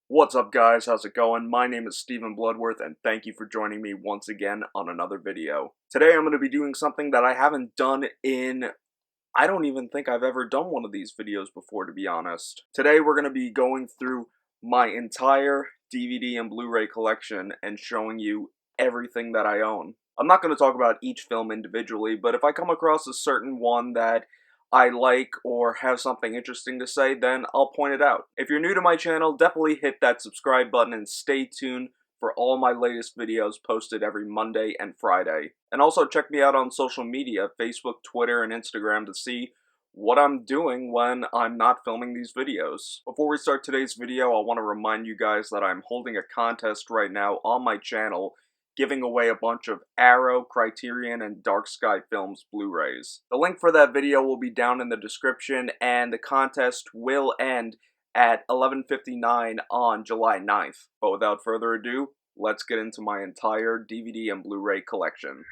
What's up guys, how's it going? My name is Stephen Bloodworth and thank you for joining me once again on another video. Today I'm going to be doing something that I haven't done I don't even think I've ever done one of these videos before, to be honest. Today we're going to be going through my entire DVD and Blu-ray collection and showing you everything that I own. I'm not going to talk about each film individually, but if I come across a certain one that I like or have something interesting to say, then I'll point it out. If you're new to my channel, definitely hit that subscribe button and stay tuned for all my latest videos posted every Monday and Friday. And also check me out on social media, Facebook, Twitter, and Instagram to see what I'm doing when I'm not filming these videos. Before we start today's video, I want to remind you guys that I'm holding a contest right now on my channel giving away a bunch of Arrow, Criterion, and Dark Sky Films Blu-rays. The link for that video will be down in the description, and the contest will end at 11:59 on July 9th. But without further ado, let's get into my entire DVD and Blu-ray collection.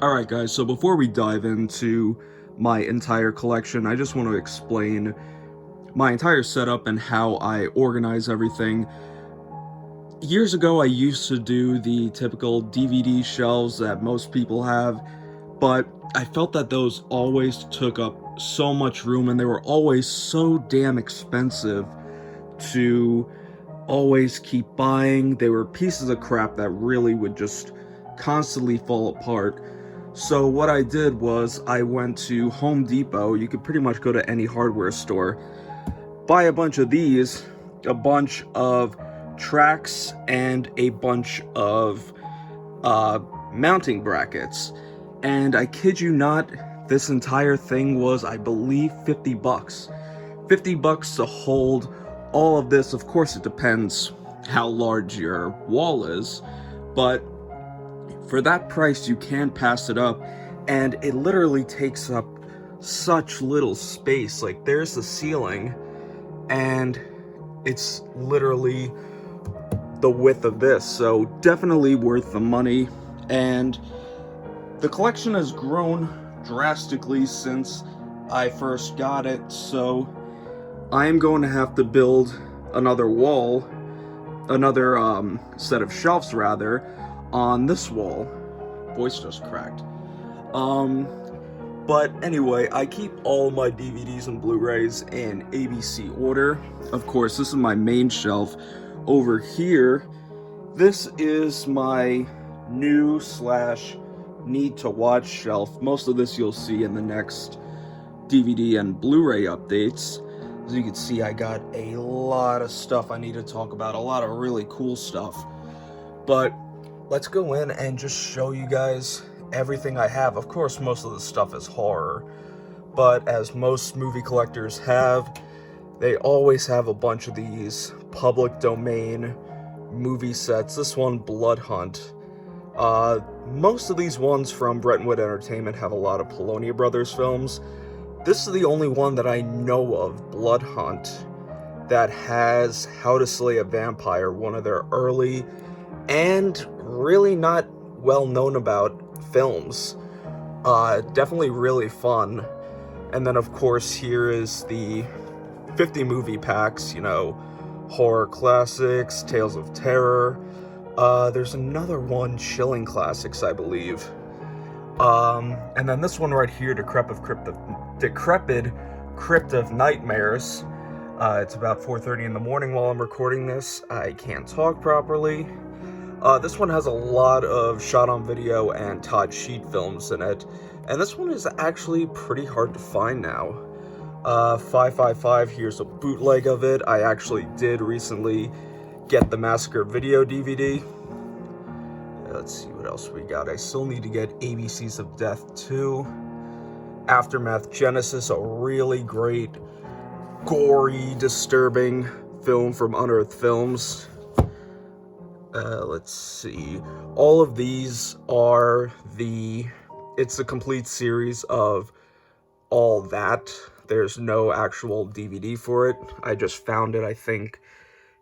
Alright guys, so before we dive into my entire collection, I just want to explain my entire setup and how I organize everything. Years ago I used to do the typical DVD shelves that most people have, but I felt that those always took up so much room and they were always so damn expensive to always keep buying. They were pieces of crap that really would just constantly fall apart. So what I did was I went to Home Depot. You could pretty much go to any hardware store, buy a bunch of these, a bunch of tracks, and a bunch of mounting brackets. And I kid you not, this entire thing was, I believe, 50 bucks. 50 bucks to hold all of this. Of course, it depends how large your wall is, but for that price, you can pass it up, and it literally takes up such little space. Like, there's the ceiling, and it's literally the width of this, so definitely worth the money. And the collection has grown drastically since I first got it, so I am going to have to build another wall, another set of shelves rather, on this wall. Voice just cracked. But anyway, I keep all my DVDs and Blu-rays in ABC order. Of course, this is my main shelf. Over here, this is my new / need to watch shelf. Most of this you'll see in the next DVD and Blu-ray updates. As you can see, I got a lot of stuff I need to talk about, a lot of really cool stuff. But let's go in and just show you guys everything I have. Of course, most of the stuff is horror, but as most movie collectors have, they always have a bunch of these public domain movie sets. This one, Blood Hunt. Most of these ones from Brentwood Entertainment have a lot of Polonia Brothers films. This is the only one that I know of, Blood Hunt, that has How to Slay a Vampire, one of their early and really not well known about films. Definitely really fun. And then of course here is the 50 movie packs, you know, horror classics, tales of terror. There's another one, chilling classics, I believe. And then this one right here, Decrepit Crypt of Nightmares. It's about 4:30 in the morning while I'm recording this. I can't talk properly. This one has a lot of shot on video and Todd Sheet films in it, and this one is actually pretty hard to find now. 555, here's a bootleg of it. I actually did recently get the Massacre video DVD. Let's see what else we got. I still need to get ABCs of Death 2. Aftermath Genesis, a really great, gory, disturbing film from Unearthed Films. Let's see. All of these are it's a complete series of All That. There's no actual DVD for it. I just found it, I think,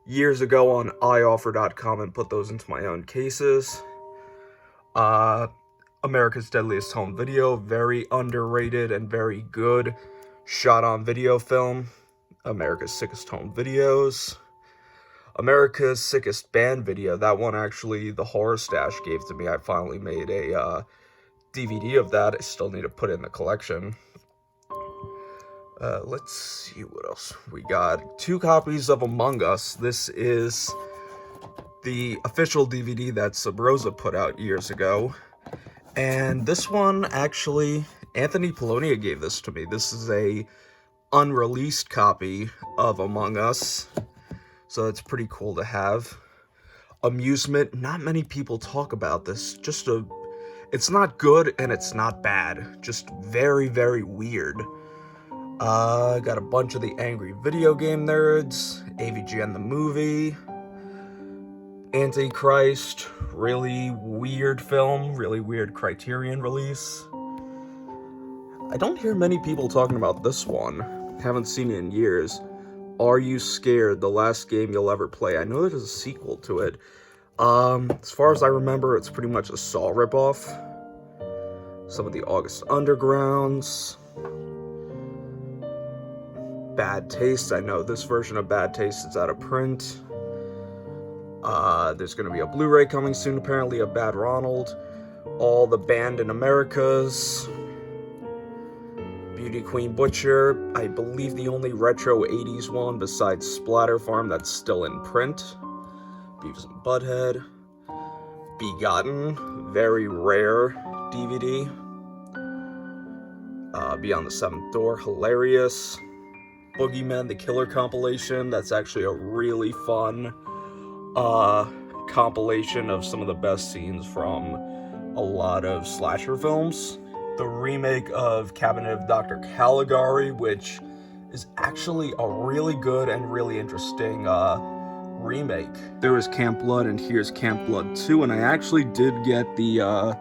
years ago on ioffer.com and put those into my own cases. America's Deadliest Home Video, very underrated and very good shot on video film. America's Sickest Home Videos. America's Sickest Band Video, that one actually the Horror Stash gave to me. I finally made a DVD of that. I still need to put it in the collection. Let's see what else we got. 2 copies of Among Us. This is the official DVD that Sub Rosa put out years ago. And this one, actually, Anthony Polonia gave this to me. This is a unreleased copy of Among Us, so it's pretty cool to have. Amusement, not many people talk about this. It's not good and it's not bad. Just very, very weird. Got a bunch of the Angry Video Game Nerds, AVGN the Movie, Antichrist, really weird film, really weird Criterion release. I don't hear many people talking about this one. Haven't seen it in years. Are You Scared? The Last Game You'll Ever Play. I know there's a sequel to it. As far as I remember, it's pretty much a Saw ripoff. Some of the August Undergrounds. Bad Taste. I know this version of Bad Taste is out of print. There's going to be a Blu-ray coming soon, apparently, of Bad Ronald. All the Banned in Americas. Beauty Queen Butcher. I believe the only retro 80s one besides Splatter Farm that's still in print. Beavis and Butthead. Begotten. Very rare DVD. Beyond the Seventh Door. Hilarious. Boogeyman the Killer compilation. That's actually a really fun compilation of some of the best scenes from a lot of slasher films. The remake of Cabinet of Dr. Caligari, which is actually a really good and really interesting remake. There was Camp Blood and here's Camp Blood 2, and I actually did get the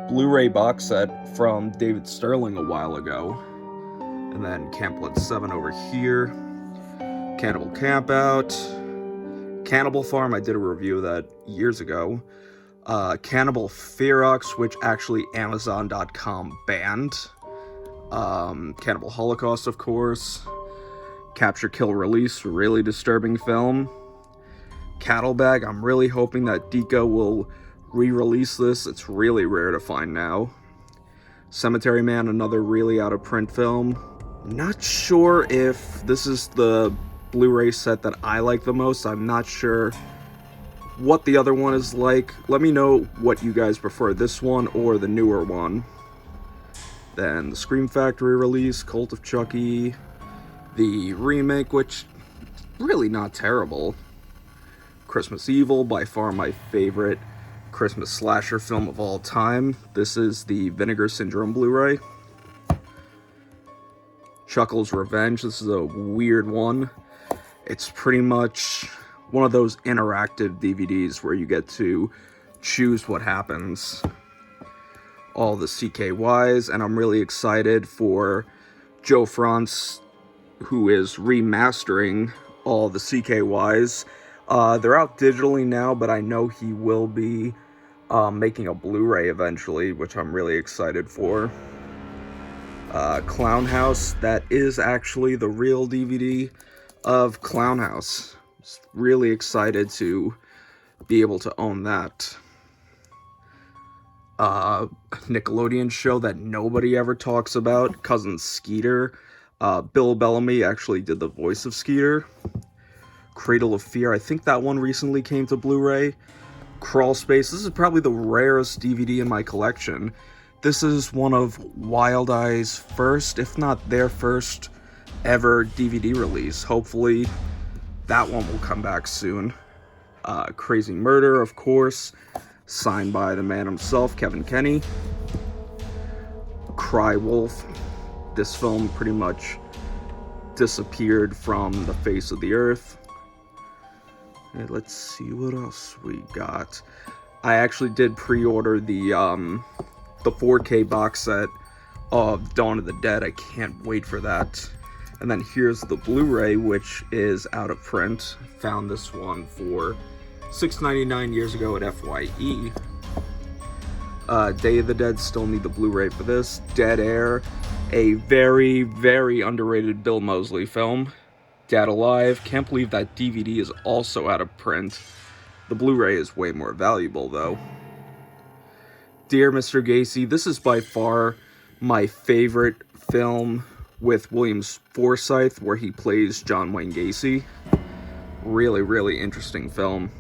Blu-ray box set from David Sterling a while ago. And then Camp Blood 7 over here. Cannibal Campout. Cannibal Farm, I did a review of that years ago. Cannibal Ferox, which actually Amazon.com banned. Cannibal Holocaust, of course. Capture Kill Release, really disturbing film. Cattle Bag, I'm really hoping that Deco will re-release this. It's really rare to find now. Cemetery Man, another really out-of-print film. Not sure if this is the Blu-ray set that I like the most. I'm not sure what the other one is like. Let me know what you guys prefer, this one or the newer one. Then the Scream Factory release, Cult of Chucky, the remake, which really not terrible. Christmas Evil, by far my favorite Christmas slasher film of all time. This is the Vinegar Syndrome Blu-ray. Chuckles Revenge, this is a weird one. It's pretty much one of those interactive DVDs where you get to choose what happens. All the CKYs, and I'm really excited for Joe Franz, who is remastering all the CKYs. They're out digitally now, but I know he will be making a Blu-ray eventually, which I'm really excited for. Clown House, that is actually the real DVD of Clown House. Just really excited to be able to own that. Nickelodeon show that nobody ever talks about, Cousin Skeeter. Bill Bellamy actually did the voice of Skeeter. Cradle of Fear, I think that one recently came to Blu-ray. Crawl Space, this is probably the rarest DVD in my collection. This is one of Wild Eye's first, if not their first, ever DVD release. Hopefully that one will come back soon. Crazy Murder, of course, signed by the man himself, Kevin Kenny. Cry Wolf, this film pretty much disappeared from the face of the earth. Okay, let's see what else we got. I actually did pre-order the 4K box set of Dawn of the Dead. I can't wait for that. And then here's the Blu-ray, which is out of print. Found this one for $6.99 years ago at FYE. Day of the Dead, still need the Blu-ray for this. Dead Air, a very, very underrated Bill Moseley film. Dead Alive, can't believe that DVD is also out of print. The Blu-ray is way more valuable, though. Dear Mr. Gacy, this is by far my favorite film with William Forsythe, where he plays John Wayne Gacy. Really, really interesting film.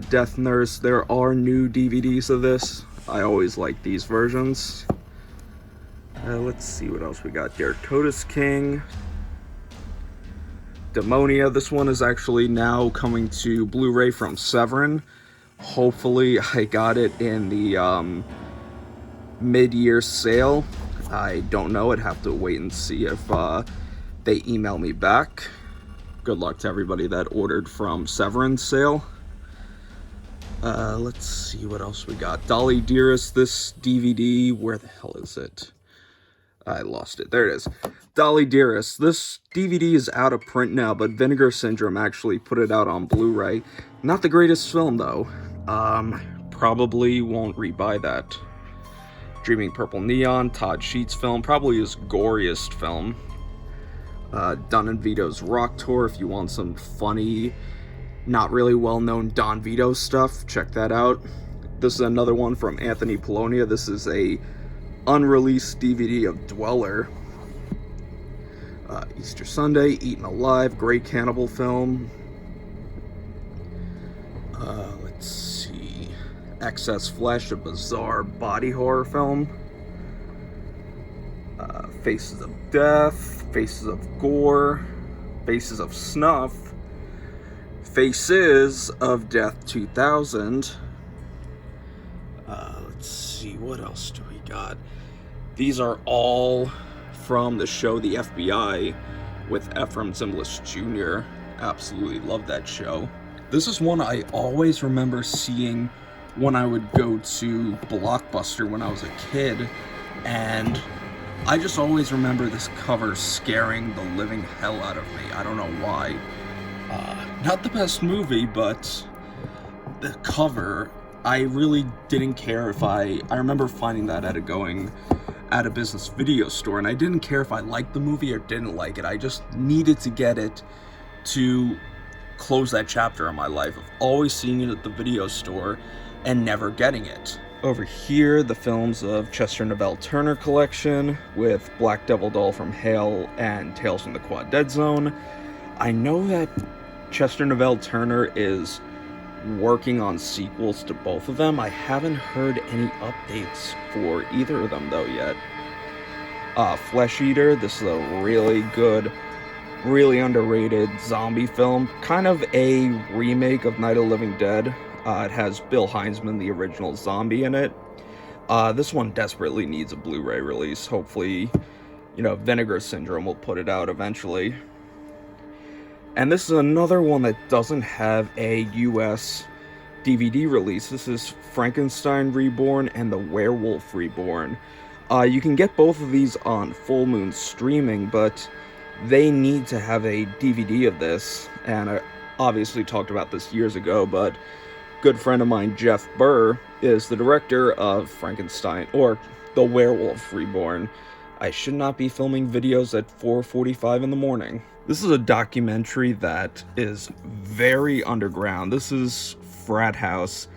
Death Nurse, there are new DVDs of this. I always like these versions. Let's see what else we got here. Totus King. Demonia, this one is actually now coming to Blu-ray from Severin. Hopefully I got it in the mid-year sale. I don't know, I'd have to wait and see if they email me back. Good luck to everybody that ordered from Severin's sale. Let's see what else we got. Dolly Dearest, this DVD, where the hell is it? I lost it. There it is. Dolly Dearest. This DVD is out of print now, but Vinegar Syndrome actually put it out on Blu-ray. Not the greatest film, though. Probably won't rebuy that. Dreaming Purple Neon, Todd Sheets film, probably his goriest film. Don and Vito's Rock Tour, if you want some funny, not really well-known Don Vito stuff, check that out. This is another one from Anthony Polonia. This is a unreleased DVD of Dweller. Easter Sunday, Eaten Alive, great cannibal film. Let's see. Excess Flesh, a bizarre body horror film. Faces of Death, Faces of Gore, Faces of Snuff, Faces of Death 2000. Let's see, what else do we got? These are all from the show The FBI with Ephraim Zimbalist Jr. Absolutely love that show. This is one I always remember seeing when I would go to Blockbuster when I was a kid, and I just always remember this cover scaring the living hell out of me. I don't know why. Not the best movie, but the cover, I really didn't care if I remember finding that at a business video store, and I didn't care if I liked the movie or didn't like it. I just needed to get it to close that chapter in my life of always seeing it at the video store and never getting it. Over here, the films of Chester Novell Turner collection with Black Devil Doll from Hale and Tales from the Quad Dead Zone. I know that Chester Novell Turner is working on sequels to both of them. I haven't heard any updates for either of them though yet. Flesh Eater, this is a really good, really underrated zombie film, kind of a remake of Night of the Living Dead. It has Bill Heinzman, the original zombie, in it. This one desperately needs a Blu-ray release. Hopefully, Vinegar Syndrome will put it out eventually. And this is another one that doesn't have a US DVD release. This is Frankenstein Reborn and The Werewolf Reborn. You can get both of these on Full Moon streaming, but they need to have a DVD of this. And I obviously talked about this years ago, but good friend of mine, Jeff Burr, is the director of Frankenstein, or The Werewolf Reborn. I should not be filming videos at 4:45 in the morning. This is a documentary that is very underground. This is Frat House.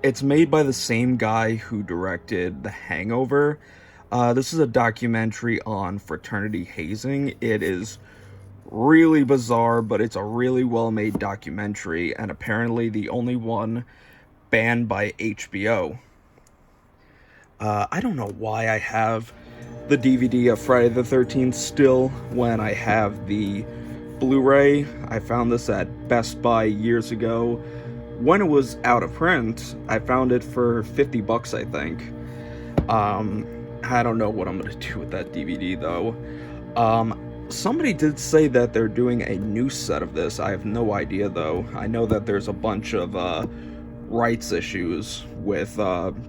It's made by the same guy who directed The Hangover. This is a documentary on fraternity hazing. It is really bizarre, but it's a really well-made documentary, and apparently the only one banned by HBO. I don't know why I have the DVD of Friday the 13th still when I have the Blu-ray. I found this at Best Buy years ago. When it was out of print, I found it for $50, I think. I don't know what I'm gonna do with that DVD though. Somebody did say that they're doing a new set of this. I have no idea though. I know that there's a bunch of rights issues with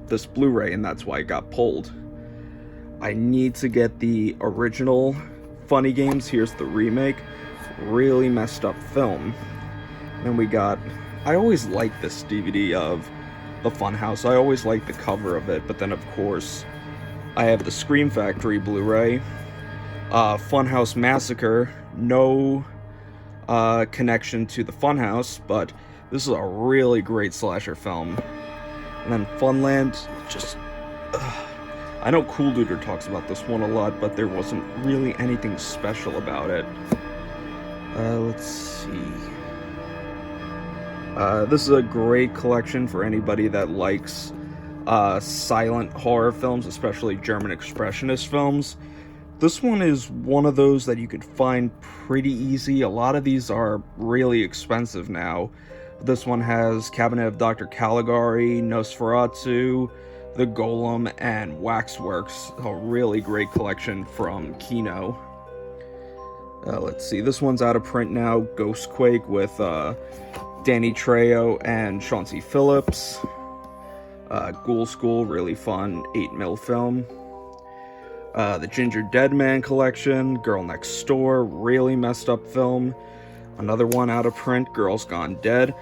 this Blu-ray, and that's why it got pulled. I need to get the original Funny Games. Here's the remake. Really messed up film. Then we got, I always liked this DVD of the Funhouse. I always liked the cover of it, but then of course I have the Scream Factory Blu-ray. Funhouse Massacre, no connection to the Funhouse, but this is a really great slasher film. And then Funland, just... I know Cool Duder talks about this one a lot, but there wasn't really anything special about it. Let's see. This is a great collection for anybody that likes silent horror films, especially German Expressionist films. This one is one of those that you could find pretty easy. A lot of these are really expensive now. This one has Cabinet of Dr. Caligari, Nosferatu, The Golem, and Waxworks. A really great collection from Kino. Let's see, this one's out of print now. Ghostquake with Danny Trejo and Chauncey Phillips. Ghoul School, really fun 8mm film. The Ginger Dead Man collection, Girl Next Door, really messed up film. Another one out of print, Girls Gone Dead.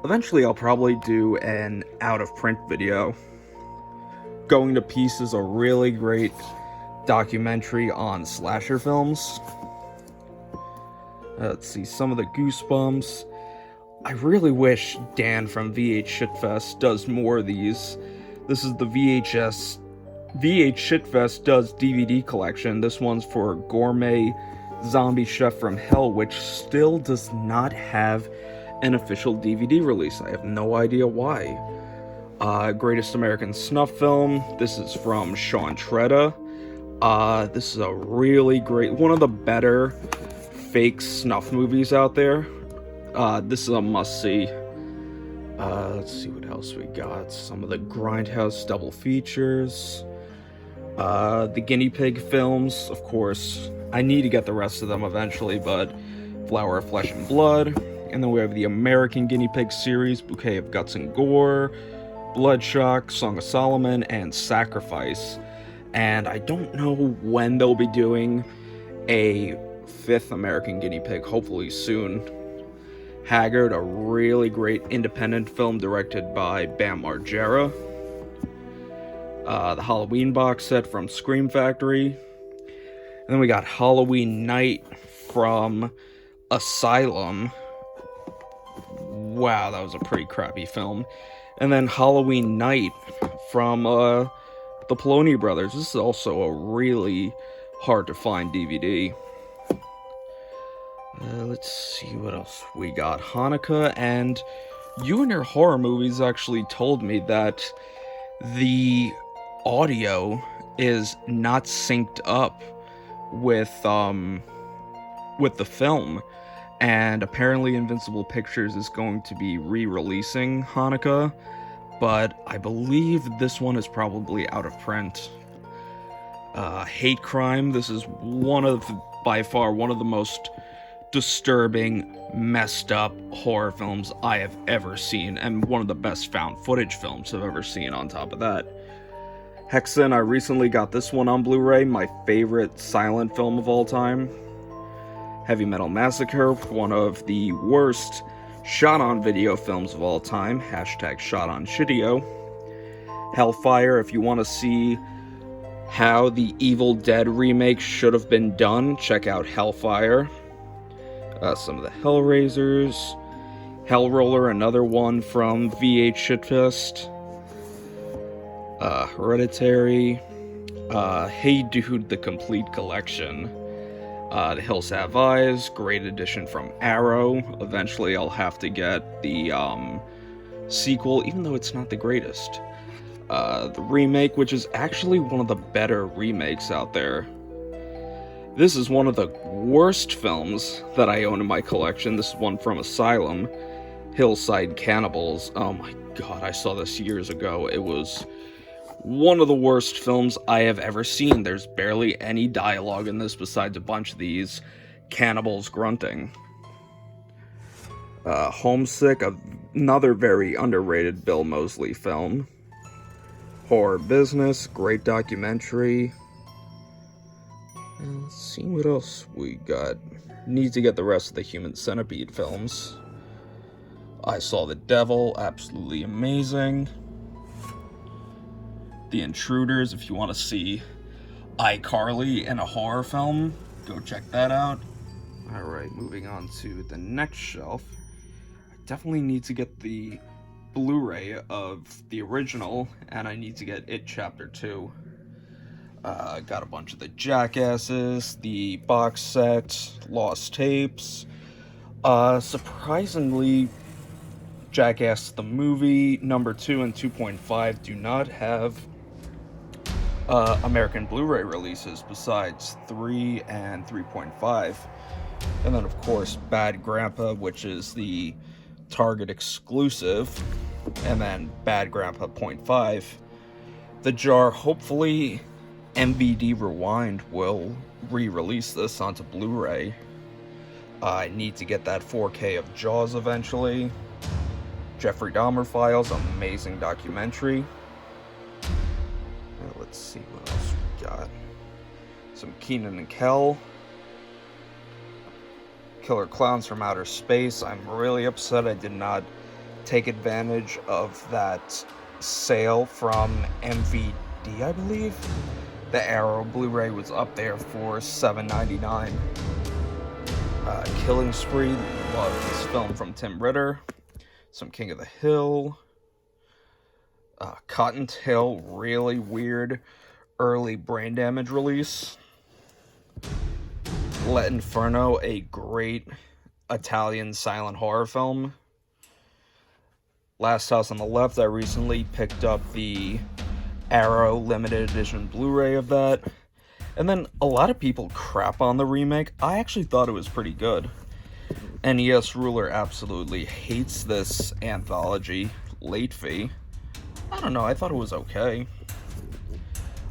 Eventually I'll probably do an out of print video. Going to Pieces, a really great documentary on slasher films. Let's see, some of the Goosebumps. I really wish Dan from VH Shitfest does more of these. This is the VH Shitfest does DVD collection. This one's for Gourmet Zombie Chef from Hell, which still does not have an official DVD release. I have no idea why. Greatest American Snuff Film. This is from Sean Tretta. This is a really great, one of the better fake snuff movies out there. This is a must-see. Let's see what else we got. Some of the Grindhouse double features. The Guinea Pig films, of course. I need to get the rest of them eventually, but Flower of Flesh and Blood. And then we have the American Guinea Pig series, Bouquet of Guts and Gore, Bloodshock, Song of Solomon, and Sacrifice. And I don't know when they'll be doing a 5th American Guinea Pig, hopefully soon. Haggard, a really great independent film directed by Bam Margera. The Halloween box set from Scream Factory. And then we got Halloween Night from Asylum. Wow, that was a pretty crappy film. And then Halloween Night from the Poloni Brothers. This is also a really hard to find DVD. Let's see what else we got. Hanukkah, and you and your horror movies actually told me that the audio is not synced up with the film, and apparently Invincible Pictures is going to be re-releasing Hanukkah, but I believe this one is probably out of print. Hate Crime, this is by far one of the most disturbing, messed up horror films I have ever seen, and one of the best found footage films I've ever seen on top of that. Hexen, I recently got this one on Blu-ray, my favorite silent film of all time. Heavy Metal Massacre, one of the worst shot-on-video films of all time, hashtag shot-on-shitio. Hellfire, if you want to see how the Evil Dead remake should have been done, check out Hellfire. Some of the Hellraisers. Hellroller, another one from VH Shitfest. Hereditary. Hey Dude, the Complete Collection. The Hills Have Eyes, great edition from Arrow. Eventually I'll have to get the sequel, even though it's not the greatest. The remake, which is actually one of the better remakes out there. This is one of the worst films that I own in my collection. This is one from Asylum, Hillside Cannibals. Oh my god, I saw this years ago. It was one of the worst films I have ever seen. There's barely any dialogue in this besides a bunch of these cannibals grunting. Homesick, another very underrated Bill Moseley film. Horror Business, great documentary. Let's see what else we got. Need to get the rest of the Human Centipede films. I Saw the Devil, absolutely amazing. The Intruders, if you want to see iCarly in a horror film, go check that out. Alright, moving on to the next shelf. I definitely need to get the Blu-ray of the original, and I need to get It Chapter 2. Got a bunch of the Jackasses, the box set, Lost Tapes. Surprisingly, Jackass the movie, number 2 and 2.5 do not have American Blu-ray releases besides 3 and 3.5. And then, of course, Bad Grandpa, which is the Target exclusive, and then Bad Grandpa .5. The Jar, hopefully, MVD Rewind will re-release this onto Blu-ray. I need to get that 4K of Jaws eventually. Jeffrey Dahmer Files, amazing documentary. Let's see what else we got. Some Kenan and Kel. Killer Clowns from Outer Space. I'm really upset I did not take advantage of that sale from MVD, I believe. The Arrow Blu-ray was up there for $7.99. Killing Spree, love this film from Tim Ritter. Some King of the Hill. Cottontail, really weird early brain damage release. L'Inferno, a great Italian silent horror film. Last House on the Left, I recently picked up the Arrow limited edition Blu-ray of that. And then a lot of people crap on the remake. I actually thought it was pretty good. NES Ruler absolutely hates this anthology, Late Fee. I don't know, I thought it was okay.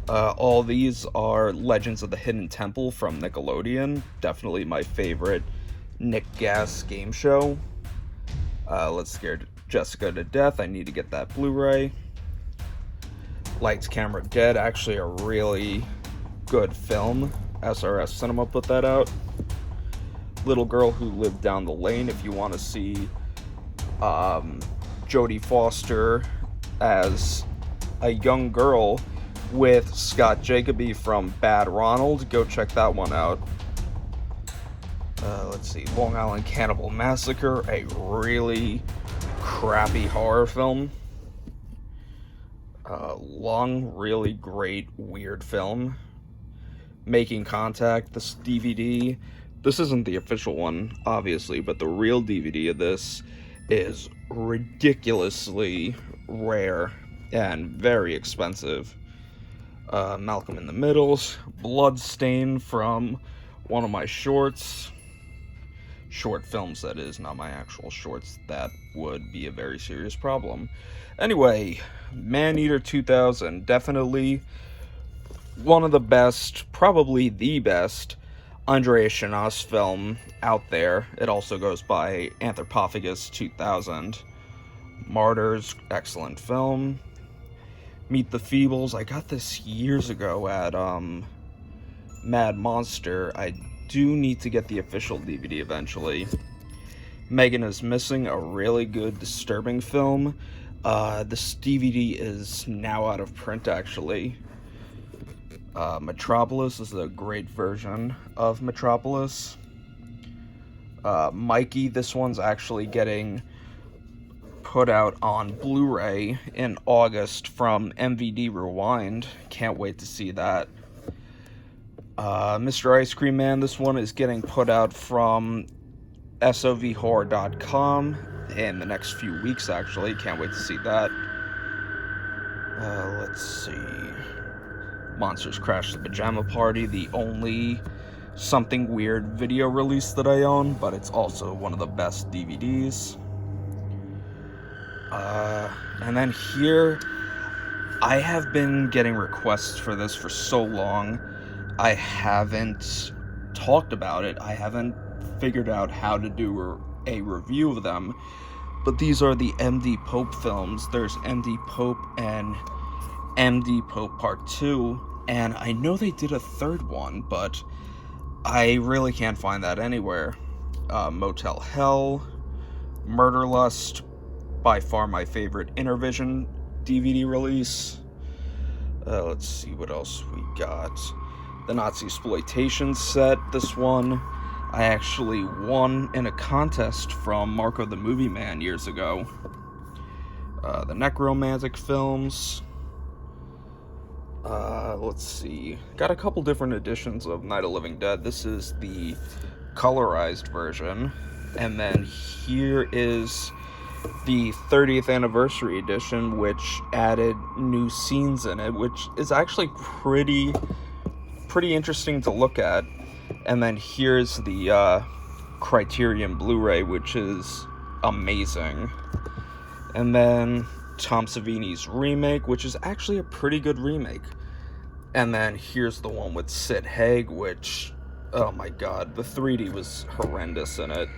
All these are Legends of the Hidden Temple from Nickelodeon. Definitely my favorite Nick Gas game show. Let's Scare Jessica to Death. I need to get that Blu-ray. Lights, Camera, Dead. Actually a really good film. SRS Cinema put that out. Little Girl Who Lived Down the Lane. If you want to see Jodie Foster as a young girl with Scott Jacoby from Bad Ronald, go check that one out. Let's see, Long Island Cannibal Massacre, a really crappy horror film. Long, really great, weird film. Making Contact, this DVD. This isn't the official one, obviously, but the real DVD of this is ridiculously rare and very expensive. Malcolm in the Middles, Bloodstain from one of my short films, that is, not my actual shorts. That would be a very serious problem. Anyway, Maneater 2000, definitely one of the best, probably the best, Andrea Chanas film out there. It also goes by Anthropophagus 2000. Martyrs, excellent film. Meet the Feebles, I got this years ago at Mad Monster. I do need to get the official DVD eventually. Megan is Missing, a really good, disturbing film. This DVD is now out of print, actually. Metropolis is a great version of Metropolis. Mikey, this one's actually getting put out on Blu-ray in August from MVD Rewind. Can't wait to see that. Mr. Ice Cream Man, this one is getting put out from SOVHorror.com in the next few weeks, actually. Can't wait to see that. Let's see. Monsters Crash the Pajama Party, the only Something Weird video release that I own, but it's also one of the best DVDs. And then here, I have been getting requests for this for so long. I haven't talked about it. I haven't figured out how to do a review of them. But these are the MD Pope films. There's MD Pope and MD Pope Part 2. And I know they did a third one, but I really can't find that anywhere. Motel Hell, Murder Lust, by far my favorite Intervision DVD release. Let's see what else we got. The Nazi Exploitation set, this one. I actually won in a contest from Marco the Movie Man years ago. The Necromantic films. Let's see. Got a couple different editions of Night of Living Dead. This is the colorized version. And then here is the 30th anniversary edition, which added new scenes in it, which is actually pretty interesting to look at. And then here's the Criterion Blu-ray, which is amazing. And then Tom Savini's remake, which is actually a pretty good remake. And then here's the one with Sid Haig, which, oh my god, the 3D was horrendous in it.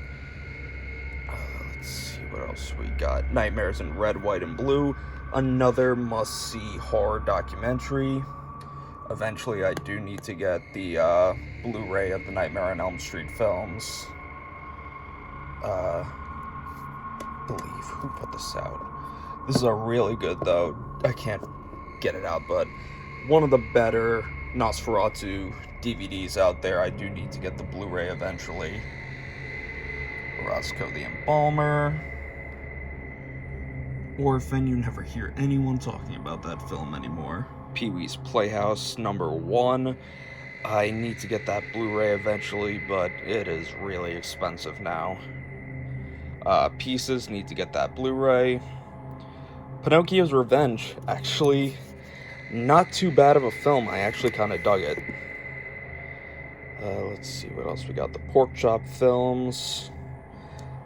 Let's see what else we got. Nightmares in Red, White, and Blue, another must-see horror documentary. Eventually, I do need to get the Blu-ray of the Nightmare on Elm Street films. Believe who put this out. This is a really good, though. I can't get it out, but one of the better Nosferatu DVDs out there. I do need to get the Blu-ray eventually. Roscoe the Embalmer. Orphan, you never hear anyone talking about that film anymore. Pee-wee's Playhouse #1. I need to get that Blu-ray eventually, but it is really expensive now. Pieces, need to get that Blu-ray. Pinocchio's Revenge, actually not too bad of a film. I actually kind of dug it. Let's see what else we got. The Pork Chop films.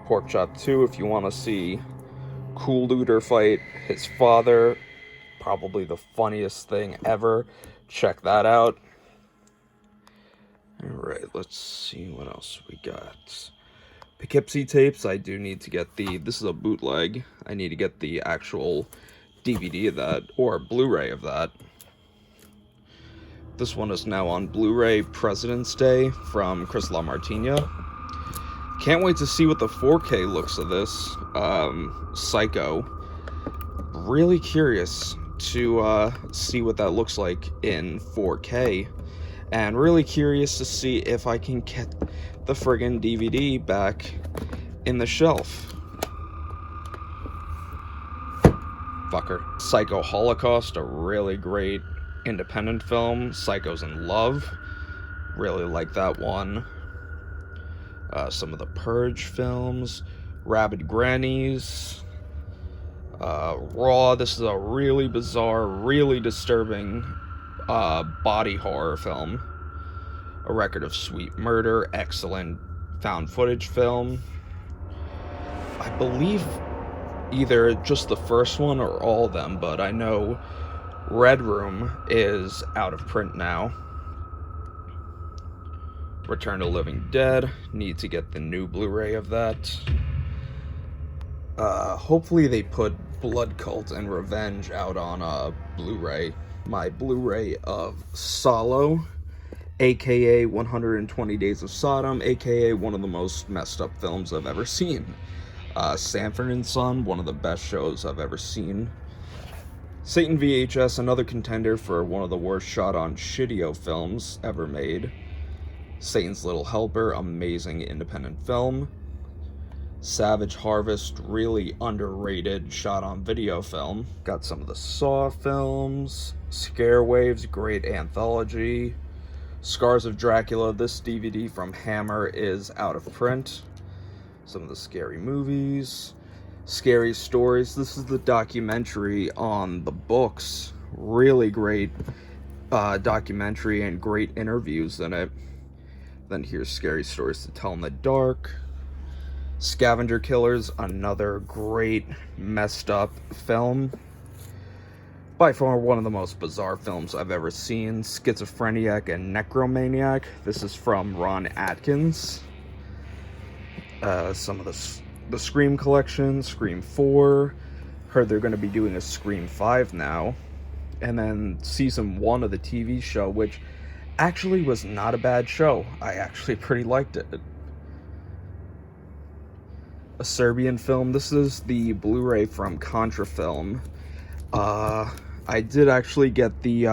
Pork Chop 2, if you want to see Cool Looter fight his father, probably the funniest thing ever. Check that out. Alright, let's see what else we got. Poughkeepsie tapes, I do need to get this is a bootleg. I need to get the actual DVD of that, or Blu-ray of that. This one is now on Blu-ray, President's Day, from Chris LaMartine. Can't wait to see what the 4K looks of this. Psycho. Really curious to see what that looks like in 4K. And really curious to see if I can get the friggin' DVD back in the shelf. Fucker. Psycho Holocaust, a really great independent film. Psycho's in Love. Really like that one. Some of the Purge films. Rabid Grannies. Raw. This is a really bizarre, really disturbing body horror film. A Record of Sweet Murder, excellent found footage film. I believe either just the first one or all of them, but I know Red Room is out of print now. Return to Living Dead, need to get the new Blu-ray of that. Hopefully they put Blood Cult and Revenge out on Blu-ray. My Blu-ray of Solo, aka 120 Days of Sodom, aka one of the most messed up films I've ever seen. Sanford & Son, one of the best shows I've ever seen. Satan VHS, another contender for one of the worst shot on shitio films ever made. Satan's Little Helper, amazing independent film. Savage Harvest, really underrated shot on video film. Got some of the Saw films. Scare Waves, great anthology. Scars of Dracula, this DVD from Hammer is out of print. Some of the Scary Movies. Scary Stories, this is the documentary on the books. Really great documentary and great interviews in it. Then here's Scary Stories to Tell in the Dark. Scavenger Killers, another great messed up film. By far one of the most bizarre films I've ever seen. Schizophreniac and Necromaniac. This is from Ron Atkins. Some of the Scream collection, Scream 4. Heard they're going to be doing a Scream 5 now. And then season 1 of the TV show, which actually was not a bad show. I actually pretty liked it. A Serbian film. This is the Blu-ray from Contrafilm. I did actually get the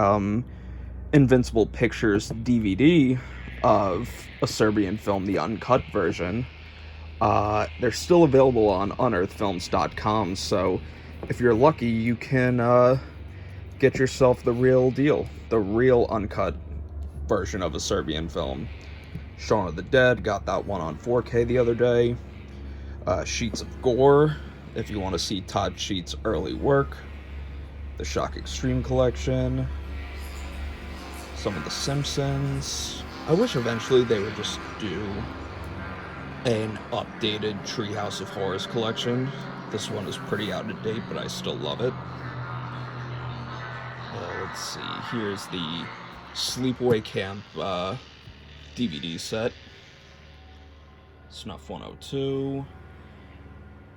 Invincible Pictures DVD of A Serbian Film, the uncut version. They're still available on unearthfilms.com, so if you're lucky, you can get yourself the real deal, the real uncut version of A Serbian Film. Shaun of the Dead, got that one on 4K the other day. Sheets of Gore, if you want to see Todd Sheets' early work. The Shock Extreme Collection. Some of The Simpsons. I wish eventually they would just do an updated Treehouse of Horrors collection. This one is pretty out of date, but I still love it. Let's see, here's the Sleepaway Camp DVD set. Snuff 102.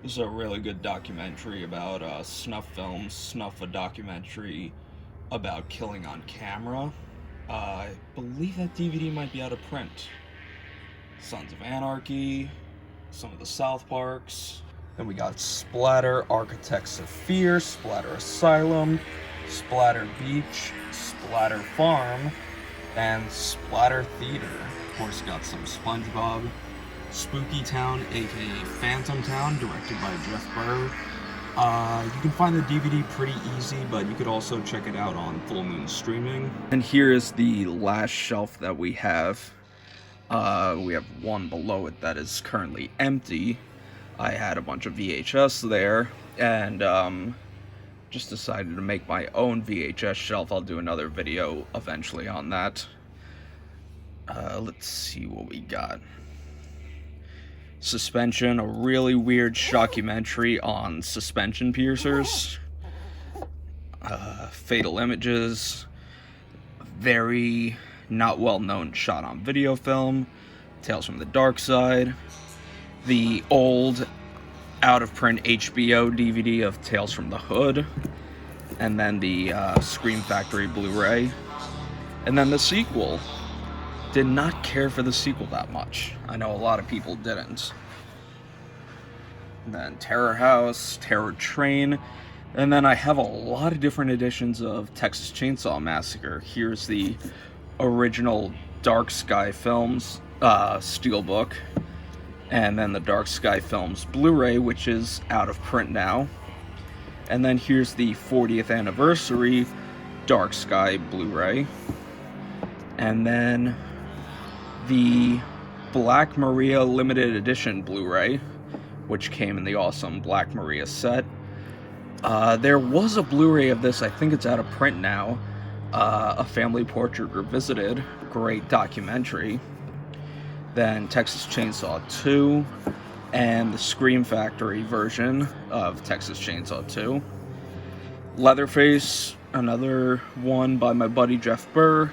This is a really good documentary about snuff films. Snuff, a documentary about killing on camera. I believe that DVD might be out of print. Sons of Anarchy, some of the South Parks. Then we got Splatter, Architects of Fear, Splatter Asylum, Splatter Beach, Splatter Farm, and Splatter Theater. Of course, got some SpongeBob. Spooky Town, aka Phantom Town, directed by Jeff Burr. You can find the DVD pretty easy, but you could also check it out on Full Moon Streaming. And here is the last shelf that we have. We have one below it that is currently empty. I had a bunch of VHS there, and just decided to make my own VHS shelf. I'll do another video eventually on that. Let's see what we got. Suspension, a really weird shockumentary on suspension piercers. Fatal Images, very not well known shot on video film. Tales from the Dark Side, the old out of print HBO DVD of Tales from the Hood, and then the Scream Factory Blu-ray, and then the sequel. Did not care for the sequel that much. I know a lot of people didn't. And then Terror House, Terror Train, and then I have a lot of different editions of Texas Chainsaw Massacre. Here's the original Dark Sky Films Steelbook, and then the Dark Sky Films Blu-ray, which is out of print now. And then here's the 40th anniversary Dark Sky Blu-ray. And then the Black Maria limited edition Blu-ray, which came in the awesome Black Maria set. There was a Blu-ray of this, I think it's out of print now, A Family Portrait Revisited, great documentary. Then Texas Chainsaw 2, and the Scream Factory version of Texas Chainsaw 2. Leatherface, another one by my buddy Jeff Burr.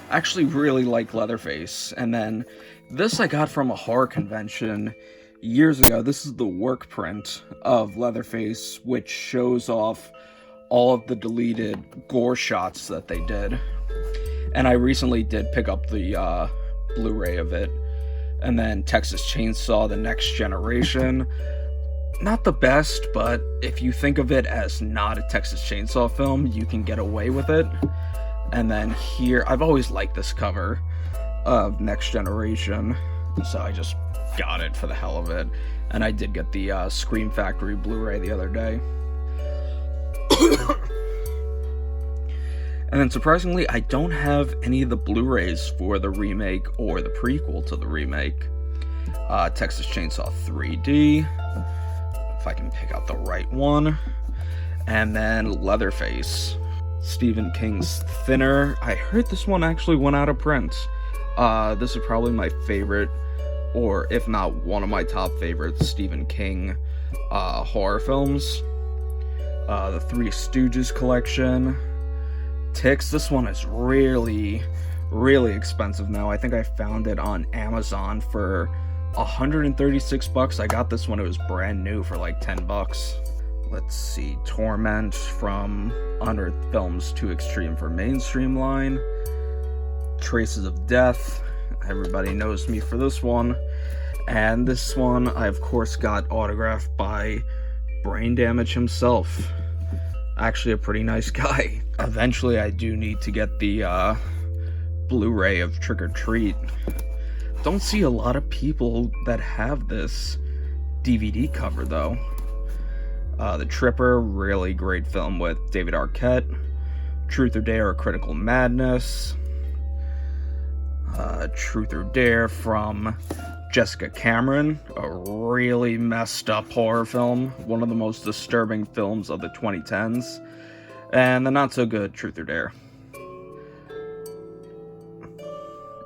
I actually really like Leatherface. And then this I got from a horror convention years ago. This is the work print of Leatherface, which shows off all of the deleted gore shots that they did. And I recently did pick up the Blu-ray of it. And then Texas Chainsaw, The Next Generation. Not the best, but if you think of it as not a Texas Chainsaw film, you can get away with it. And then here, I've always liked this cover of Next Generation, so I just got it for the hell of it. And I did get the Scream Factory Blu-ray the other day. And then surprisingly, I don't have any of the Blu-rays for the remake or the prequel to the remake. Texas Chainsaw 3D, if I can pick out the right one. And then Leatherface. Stephen King's Thinner. I heard this one actually went out of print. This is probably my favorite, or if not one of my top favorites, Stephen King horror films. The Three Stooges collection. Ticks. This one is really, really expensive now. I think I found it on Amazon for $136. I got this when it was brand new for like $10. Let's see, Torment from Unearthed Films Too Extreme for Mainstream line. Traces of Death. Everybody knows me for this one. And this one, I of course got autographed by Brain Damage himself. Actually a pretty nice guy. Eventually I do need to get the Blu-ray of Trick or Treat. Don't see a lot of people that have this DVD cover though. The Tripper, really great film with David Arquette. Truth or Dare, Critical Madness. Truth or Dare from Jessica Cameron, a really messed up horror film, one of the most disturbing films of the 2010s, and the not so good Truth or Dare.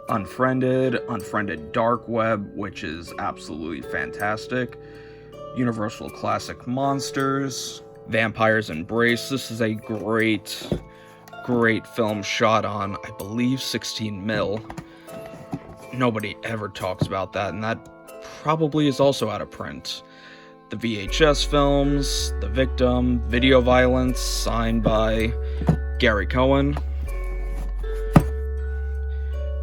Unfriended Dark Web, which is absolutely fantastic. Universal Classic Monsters, Vampire's Embrace. This is a great film shot on, I believe, 16 mil. Nobody ever talks about that, and that probably is also out of print. The VHS films, The Victim, Video Violence, signed by Gary Cohen.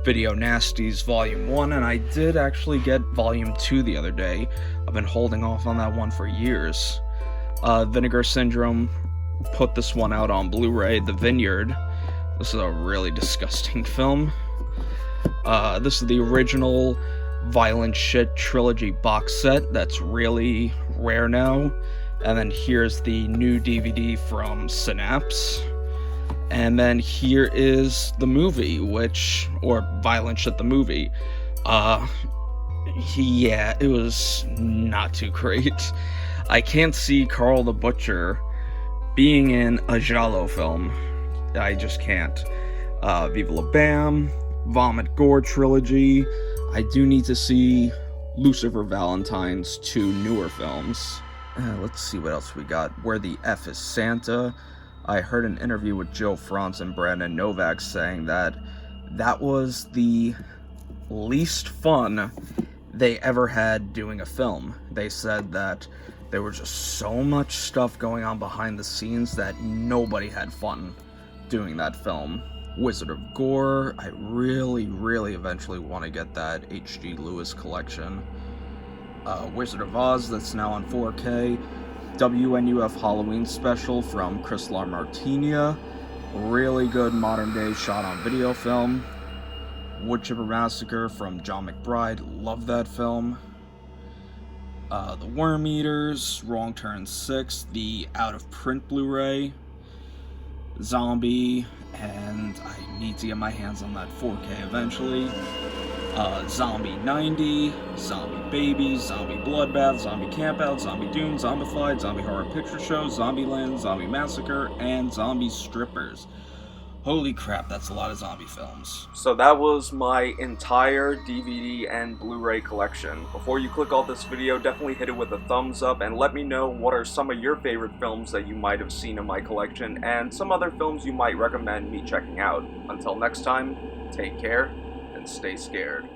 Video Nasties Volume 1, and I did actually get Volume 2 the other day. I've been holding off on that one for years. Vinegar Syndrome put this one out on Blu-ray, The Vineyard. This is a really disgusting film. This is the original Violent Shit trilogy box set that's really rare now. And then here's the new DVD from Synapse. And then here is the movie, or Violent Shit the movie. Yeah, it was not too great. I can't see Carl the Butcher being in a giallo film. I just can't. Viva La Bam, Vomit Gore trilogy. I do need to see Lucifer Valentine's, 2 newer films. Let's see what else we got. Where the F is Santa. I heard an interview with Joe Franz and Brandon Novak saying that was the least fun they ever had doing a film. They said that there was just so much stuff going on behind the scenes that nobody had fun doing that film. Wizard of Gore, I really eventually want to get that H.G. Lewis collection. Wizard of Oz, that's now on 4K. WNUF Halloween special from Chris LaMartinia. Really good modern day shot on video film. Woodchipper Massacre from John McBride, love that film. The Worm Eaters, Wrong Turn 6, the out of print Blu-ray. Zombie, and I need to get my hands on that 4K eventually. Zombie 90, Zombie Babies, Zombie Bloodbath, Zombie Campout, Zombie Dune, Zombified, Zombie Horror Picture Show, Zombieland, Zombie Massacre, and Zombie Strippers. Holy crap, that's a lot of zombie films. So that was my entire DVD and Blu-ray collection. Before you click off this video, definitely hit it with a thumbs up and let me know what are some of your favorite films that you might have seen in my collection and some other films you might recommend me checking out. Until next time, take care and stay scared.